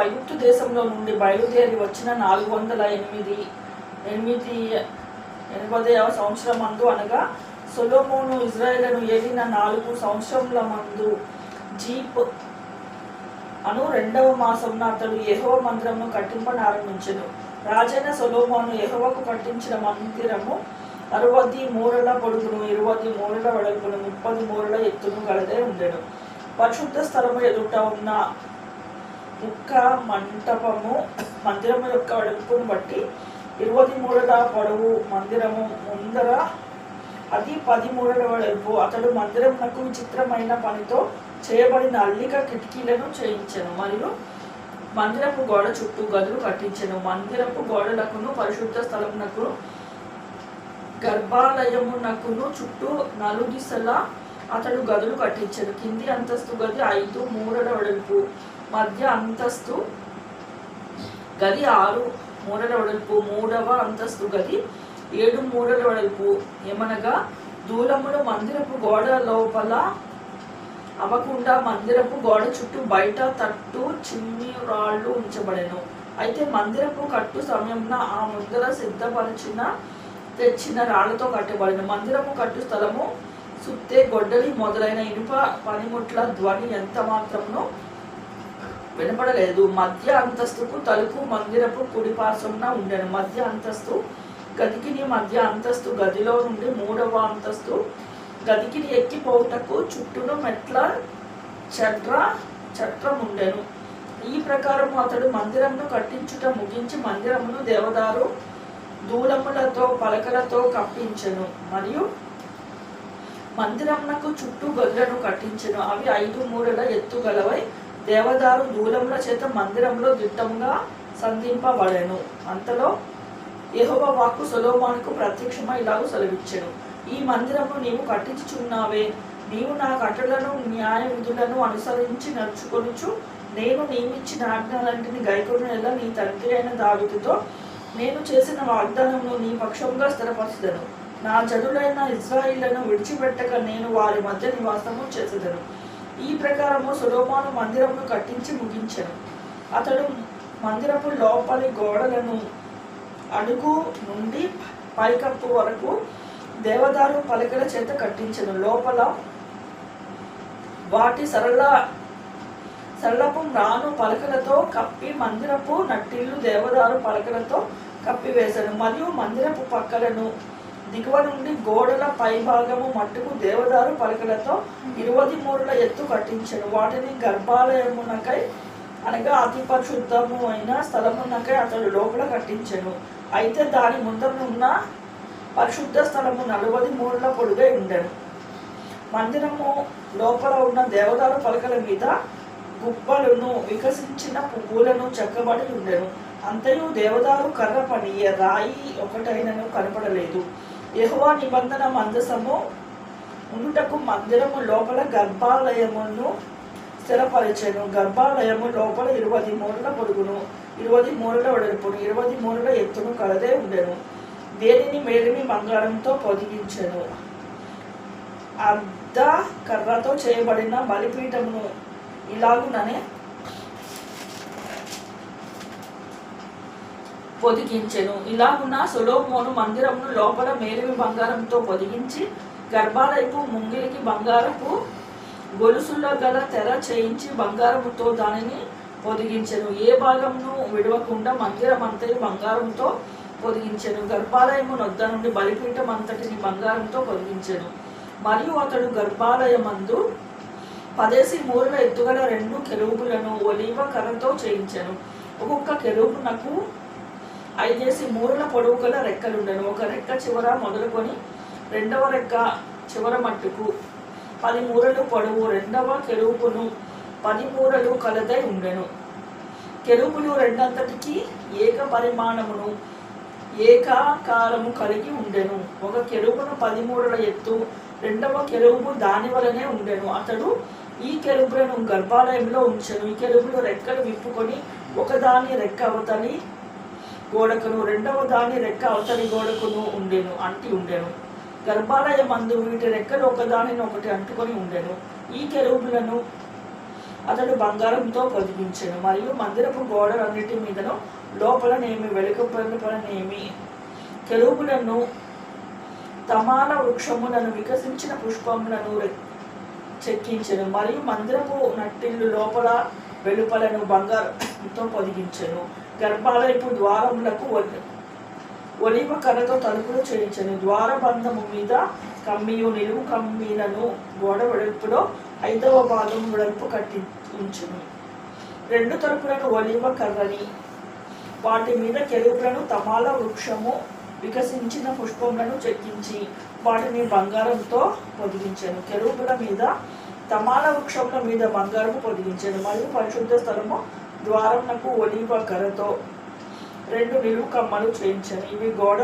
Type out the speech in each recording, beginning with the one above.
ఐగుప్తు దేశంలో నుండి బయలుదేరి వచ్చిన 408వ సంవత్సరమందు అనగా సొలొమోను ఇజ్రాయేలును ఏలిన 4 సంవత్సరముల మందు జీప్ అను 2వ మాసమున అతడు యెహోవా మందిరమును కట్టింపనారంభించెను. రాజైన సొలొమోను యెహోవాకు కట్టించిన మందిరము 60 మూరల పొడుగును, 20 మూరల వెడల్పును, 30 మూరల ఎత్తును గలదై ఉండెను. పరిశుద్ధ స్థలము ఎదుట ఉన్న ముక్క మంటపము మందిరము యొక్క వెడల్పును బట్టి 20 మూరల పొడవు, మందిరము ముందర అది 10 మూరల వెడల్పు. అతడు మందిరమునకు విచిత్రమైన పనితో చేయబడిన అల్లిక కిటికీలను చేయించెను మరియు మందిరపు గోడ చుట్టూ గదులు కట్టించెను. మందిరపు గోడలకును పరిశుద్ధ స్థలమునకు గర్భాలయమునకును చుట్టూ నలుదిశలా అతడు గదులు కట్టించెను. కింది అంతస్తు గది 5 మూరల వెడల్పు, మధ్య అంతస్తు గది 6 మూరల వెడల్పు, 3వ అంతస్తు గది 7 మూరల వెడల్పు. ఏమనగా దూలములు మందిరపు గోడ లోపల అవ్వకుండా మందిరపు గోడ చుట్టూ బయట తట్టు చిన్ని రాళ్ళు ఉంచబడెను. అయితే మందిరపు కట్టు సమయంలో ఆ ముందర తెచ్చిన రాళ్లతో కట్టబడిన మందిరము కట్టు స్థలము సుత్తే, గొడ్డలి మొదలైన ఇనుప పనిముట్ల ధ్వని ఎంత మాత్రమును వినపడలేదు. మధ్య అంతస్తుకు తలుపు మందిరపు కుడి పార్శ్వమున ఉండెను. మధ్య అంతస్తు గదికిని మధ్య అంతస్తు గదిలో నుండి 3వ అంతస్తు గదికిని ఎక్కిపోవుటకు చుట్టూను మెట్ల చట్రముండెను. ఈ ప్రకారము అతడు మందిరమును కట్టించుట ముగించి మందిరమును దేవదారు దూలములతో పలకలతో కప్పించెను మరియు మందిరమునకు చుట్టూ గదులను కట్టించెను. అవి 5 మూరల ఎత్తు గలవై దేవదారు దూలముల చేత మందిరంలో దిట్టంగా సంధింపబడెను. అంతలో యెహోవా వాక్కు సొలొమోనుకు ప్రత్యక్షమై ఇలాగు సెలవిచ్చెను. ఈ మందిరమును నీవు కట్టించుచున్నావే, నీవు నా కట్టడలను న్యాయ విధులను అనుసరించి నడుచుకొనుచు నేను నియమించిన ఆజ్ఞలన్నిటిని గైకొనుటకు నీ తండ్రి అయిన దావీదుతో నేను చేసిన వాగ్దానమును నీ పక్షంగా స్థిరపరచెదను. నా జనులైన ఇశ్రాయేలును విడిచిపెట్టక నేను వారి మధ్య నివాసము చేసెదను. ఈ ప్రకారము సొలొమోను మందిరమును కట్టించి ముగించెను. అతడు మందిరపు లోపలి గోడలను అడుగు నుండి పైకప్పు వరకు దేవదారు పలకల చేత కట్టించెను. లోపల వాటి సరళపు రాను పలకలతో కప్పి మందిరపు నట్టిల్లు దేవదారు పలకలతో కప్పివేశాను. మరియు మందిరపు పక్కలను దిగువ నుండి గోడల పై భాగము మట్టుకు దేవదారు పలకలతో 20 మూరల ఎత్తు కట్టించెను. వాటిని గర్భాలయమునకై అనగా అతి పరిశుద్ధము అయిన స్థలమునకై అతడు లోపల కట్టించెను. అయితే దాని ముందరనున్న పరిశుద్ధ స్థలము 40 మూరల పొడుగై ఉండెను. మందిరము లోపల ఉన్న దేవదారు పలకల మీద గుబ్బలను వికసించిన పువ్వులను చెక్కబడి ఉండెను. అంతయు దేవదారు కర్ర పని, రాయి ఒకటైనను కనపడలేదు. యెహోవా నిబంధన మందసము ఉండుటకు మందిరము లోపల గర్భాలయమును స్థిరపరిచెను. గర్భాలయము లోపల 20 మూరల పొడుగును, 20 మూరల వెడల్పును, 20 మూరల ఎత్తును కలదే ఉండెను. దేనిని మేలిమి బంగారంతో పొదిగించెను. అర్ధ కర్రతో చేయబడిన బలిపీఠమును ఇలాగుననే పొదిగించెను. ఇలాగున సొలొమోను మందిరమును లోపల మేలిమి బంగారంతో పొదిగించి గర్భాలయపు ముంగిలికి బంగారపు గొలుసుల గల తెర చేయించి బంగారముతో దానిని పొదిగించెను. ఏ భాగమును విడవకుండా మందిరమంతయు బంగారంతో పొదిగించెను. గర్భాలయము నొద్ద నుండి బలిపీఠం అంతటిని బంగారంతో పొదిగించెను. మరియు అతడు గర్భాలయమందు 10 మూరల ఎత్తుగల 2 కెరూబులను ఒలీవ కర్రతో చేయించెను. ఒక్కొక్క కెరూబునకు 5 మూరల పొడవు గల రెక్కలుండెను. ఒక రెక్క చివర మొదలుకొని 2వ రెక్క చివర మట్టుకు 10 మూరలు పొడవు. 2వ కెరూబును 10 మూరలు కలదై ఉండెను. కెరూబులు రెండంతటికి ఏక పరిమాణమును ఏకాకారము కలిగి ఉండెను. ఒక కెరూబును 10 మూరల ఎత్తు, 2వ కెరూబు దాని వలనే ఉండెను. అతడు ఈ కెరూబులను గర్భాలయంలో ఉంచెను. ఈ కెరూబులు రెక్కలు విప్పుకొని ఒకదాని రెక్క అవతలి గోడకును 2వ దాని రెక్క అవతలి గోడకును ఉండెను. గర్భాలయమందు వీటి రెక్కలు ఒకదానిని ఒకటి అంటుకొని ఉండెను. ఈ కెరూబులను అతడు బంగారంతో పొదిగించెను. మరియు మందిరపు గోడలన్నిటి మీదను లోపలనేమి వెలుపలనేమి కెరూబులను తమాల వృక్షములను వికసించిన పుష్పములను చెక్కించెను. మరియు మందిరపు నట్టిల్లు లోపల వెలుపలను బంగారంతో పొదిగించెను. గర్భాలయపు ద్వారములకు ఒలివ కర్రతో తలుపులు చేయించెను. ద్వారబంధము మీద కమ్మియు నిలువు కమ్మీలను గోడ వెడల్పులో 5వ భాగం వెడల్పు కట్టి ఉంచెను. 2 తలుపులను ఒలివ కర్రని, వాటి మీద కెరూబులను తమాల వృక్షము వికసించిన పుష్పములను చెక్కించి వాటిని బంగారంతో పొదిగించెను. కెరూబుల మీద తమాల వృక్షముల మీద బంగారము పొదిగించెను. మరియు పరిశుద్ధ స్థలము ద్వారమునకు ఒలివ కర్రతో 2 నిలువు కమ్మలు చేయించెను. ఇవి గోడ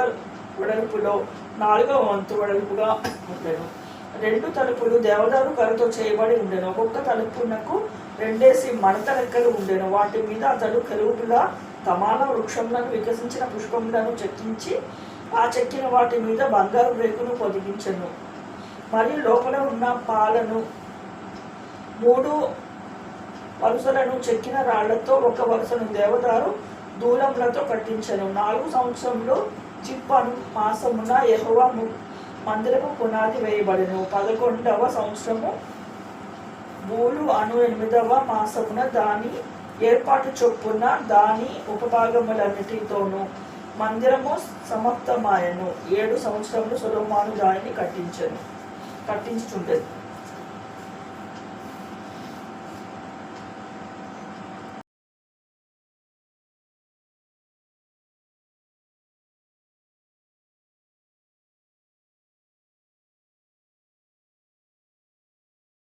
వెడల్పులో 4వ వంతు వెడల్పుగా ఉండెను. 2 తలుపులు దేవదారు కర్రతో చేయబడి ఉండెను. ఒక్కొక్క తలుపునకు 2 మడత రెక్కలు ఉండెను. వాటి మీద అతడు కెరూబుల తమాల వృక్షములను వికసించిన పుష్పములను చెక్కించి ఆ చెక్కిన వాటి మీద బంగారు రేకును పొదిగించెను. మరియు లోపల ఉన్న పాలను 3 వరుసలను చెక్కిన రాళ్లతో 1 వరుసను దేవదారు దూలములతో కట్టించెను. 4 సంవత్సరములు చిప్పను మాసమున యెహోవా మందిరపు పునాది వేయబడెను. 11వ సంవత్సరము బూలు అను 8వ మాసమున దాని ఏర్పాటు చొప్పున దాని ఉపభాగములన్నిటితోనూ మందిరము సమాప్తమాయెను. 7 సంవత్సరములు సొలొమోను దానిని కట్టించుచుండెను.